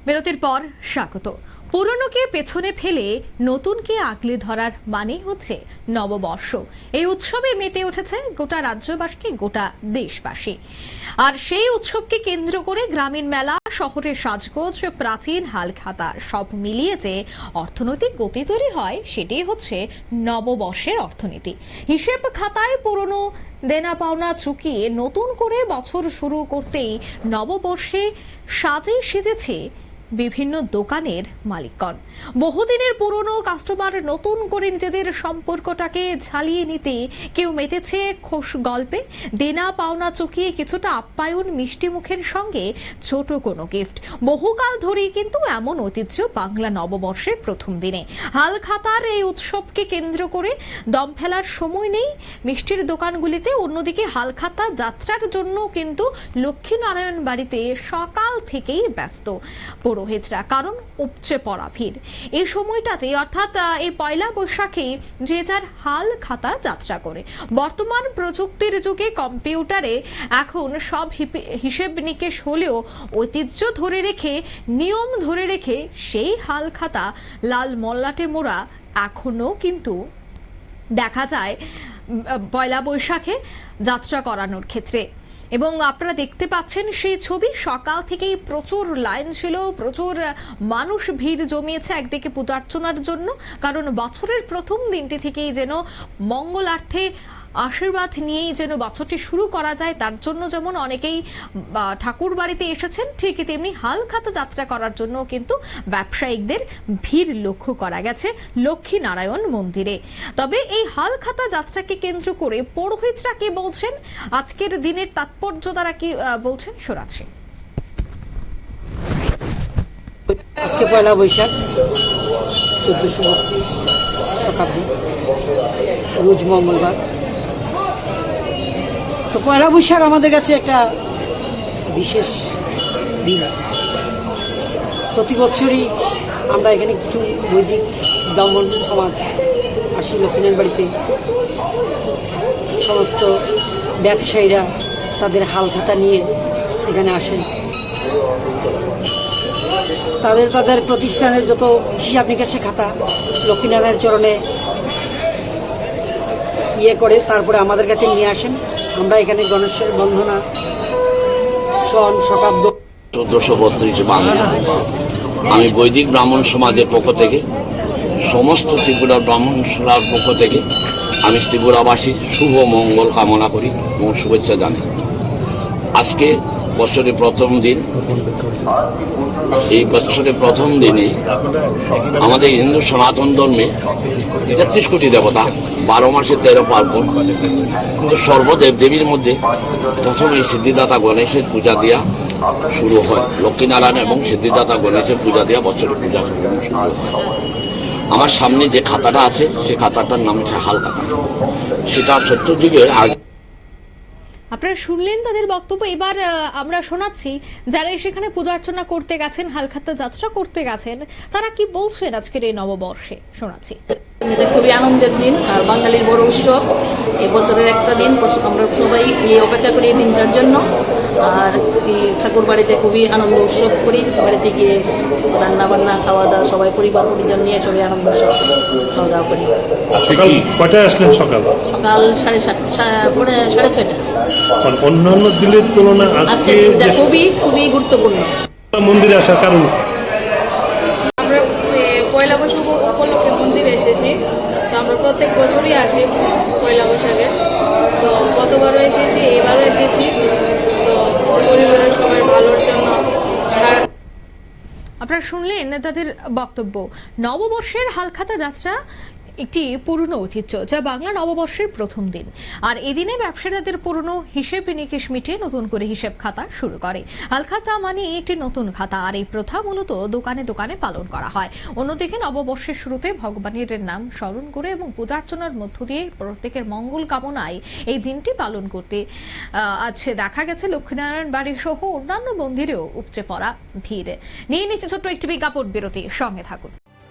বিরতির পর স্বাগত। পুরনোকে পেছনে ফেলে নতুনকে আগলে ধরার মানে হচ্ছে নববর্ষ। এই উৎসবে মেতে উঠেছে গোটা রাজ্যবাসী, গোটা দেশবাসী। আর সেই উৎসবকে কেন্দ্র করে গ্রামীণ মেলা, শহরের সাজগোজ, প্রাচীন হালখাতা সব মিলিয়ে যে অর্থনৈতিক গতি তৈরি হয় সেটাই হচ্ছে নববর্ষের অর্থনীতি। হিসেব খাতায় পুরনো দেনা পাওনা চুকিয়ে নতুন করে বছর শুরু করতেই নববর্ষে সাজে সেজেছে বিভিন্ন দোকানের মালিকগণ। বহুদিনের পুরনো কাস্টমার নতুন করে নিজেদের সম্পর্কটাকে ঝালিয়ে নিতে কেউ মেতেছে খোশ গল্পে, দেনা পাওনা চুকিয়ে কিছুটা আপ্যায়ন, মিষ্টি মুখের সঙ্গে ছোট কোনো গিফট। বহুকাল ধরেই কিন্তু এমন ঐতিহ্য বাংলা নববর্ষের প্রথম দিনে। হালখাতার এই উৎসবকে কেন্দ্র করে দম ফেলার সময় নেই মিষ্টির দোকানগুলিতে। অন্যদিকে হালখাতা যাত্রার জন্য কিন্তু লক্ষ্মীনারায়ণ বাড়িতে সকাল থেকেই ব্যস্ত পুরোহিতরা, কারণ উপচে পড়া ভিড়। এই সময়টাতে অর্থাৎ এই পয়লা বৈশাখে যে যার হাল খাতা যাত্রা করে। বর্তমান প্রযুক্তির যুগে কম্পিউটারে এখন সব হিসেব নিকেশ হলেও ঐতিহ্য ধরে রেখে, নিয়ম ধরে রেখে সেই হাল খাতা লাল মল্লাটে মোড়া এখনো কিন্তু দেখা যায় পয়লা বৈশাখে যাত্রা করানোর ক্ষেত্রে। এবং আপনারা দেখতে পাচ্ছেন সেই ছবি, সকাল থেকেই প্রচুর লাইন ছিল, প্রচুর মানুষ ভিড় জমিয়েছে একদিকে পূজার্চনার জন্য, কারণ বছরের প্রথম দিনটি থেকেই যেন মঙ্গলার্থে আশীর্বাদ নিয়েই যেন বছরটি শুরু করা যায়, তার জন্য যেমন অনেকেই ঠাকুর বাড়িতে এসেছেন, ঠিক তেমনি হালখাতা যাত্রা করার জন্য কিন্তু ব্যবসায়িকদের ভিড় লক্ষ্য করা গেছে লক্ষ্মীনারায়ণ মন্দিরে। তবে এই হালখাতা যাত্রাকে কেন্দ্র করে পুরোহিতরা কি বলছেন, আজকের দিনের তাৎপর্য তারা কি বলছেন, শোনাচ্ছি। আজকে পয়লা বৈশাখ 1432 শতাব্দী, রোজ মঙ্গলবার। তো পয়লা বৈশাখ আমাদের কাছে একটা বিশেষ দিন। প্রতি বছরই আমরা এখানে কিছু বৈদিক ব্রাহ্মণ সমাজ আসি লক্ষ্মীনারায়ণ বাড়িতে। সমস্ত ব্যবসায়ীরা তাদের হালখাতা নিয়ে এখানে আসেন। তাদের প্রতিষ্ঠানের যত হিসাব নিকাশের খাতা লক্ষ্মীনারায়ণের চরণে করে তারপরে আমাদের কাছে নিয়ে আসেন। আমরা এখানে গণেশের বন্দনা সন শতাব্দ 1432 বাংলা। আমি বৈদিক ব্রাহ্মণ সমাজের পক্ষ থেকে, সমস্ত ত্রিপুরার ব্রাহ্মণ সমাজের পক্ষ থেকে আমি ত্রিপুরাবাসীর শুভ মঙ্গল কামনা করি এবং শুভেচ্ছা জানাই। আজকে বছরের প্রথম দিন। এই বছরের প্রথম দিনে আমাদের হিন্দু সনাতন ধর্মে 33 কোটি দেবতা, 12 মাসে 13 পার্বণ, কিন্তু সর্বদেব দেবীর মধ্যে প্রথমে সিদ্ধিদাতা গণেশের পূজা দেওয়া শুরু হয়। লক্ষ্মীনারায়ণ এবং সিদ্ধিদাতা গণেশের পূজা দেওয়া বছরের পূজা শুরু হয়। আমার সামনে যে খাতাটা আছে সেই খাতাটার নাম হচ্ছে হালখাতা। সেটা সত্যযুগের আগে। আপনারা শুনলেন তাদের বক্তব্য। এবার আমরা শোনাচ্ছি যারা সেখানে পূজা অর্চনা করতে গেছেন, হালখাতা যাত্রা করতে গেছেন, তারা কি বলছেন আজকের এই নববর্ষে, শোনাচ্ছি। এটা খুবই আনন্দের দিন আর বাঙালির বড় উৎসব। এই বছরের একটা দিন আমরা সবাই অপেক্ষা করি এই দিনটার জন্য। আর ঠাকুর বাড়িতে খুবই আনন্দ উৎসব করি। বাড়িতে গিয়ে রান্না বান্না, খাওয়া দাওয়া, সবাই পরিবার পরিজন নিয়ে সবাই আনন্দ উৎসব খাওয়া দাওয়া করি। সকাল কয়টায় আসলেন? সকাল 6:30। অন্যান্য দিনের তুলনায় আজকের দিনটা খুবই খুবই গুরুত্বপূর্ণ। মন্দিরে আসার কারণ, আমরা পয়লা বৈশাখ উপলক্ষে মন্দিরে এসেছি। তো আমরা প্রত্যেক বছরই আসি পয়লা বৈশাখে। তো গতবারও এসেছি, এবারও এসেছি। তো পরিবারের সবাই ভালোর জন্য। আপনারা শুনলেন তাদের বক্তব্য। নববর্ষের হালখাতা যাত্রা একটি পুরনো ঐতিহ্য, যা বাংলা নববর্ষের প্রথম দিন। আর এদিনে ব্যবসায়ীদের পুরনো হিসেব নিকেশ মিটিয়ে নতুন করে হিসেব খাতা শুরু করে। হালখাতা মানে একটি নতুন খাতা, আর এই প্রথা মূলত দোকানে দোকানে পালন করা হয়। অন্যদিকে নববর্ষের শুরুতে ভগবানের নাম স্মরণ করে এবং পূজার্চনার মধ্য দিয়ে প্রত্যেকের মঙ্গল কামনায় এই দিনটি পালন করতে আজ দেখা গেছে লক্ষ্মীনারায়ণ বাড়ি সহ অন্যান্য মন্দিরেও উপচে পড়া ভিড়। নিয়ে নিচ্ছে ছোট্ট একটি বিজ্ঞাপন বিরতি, সঙ্গে থাকুন।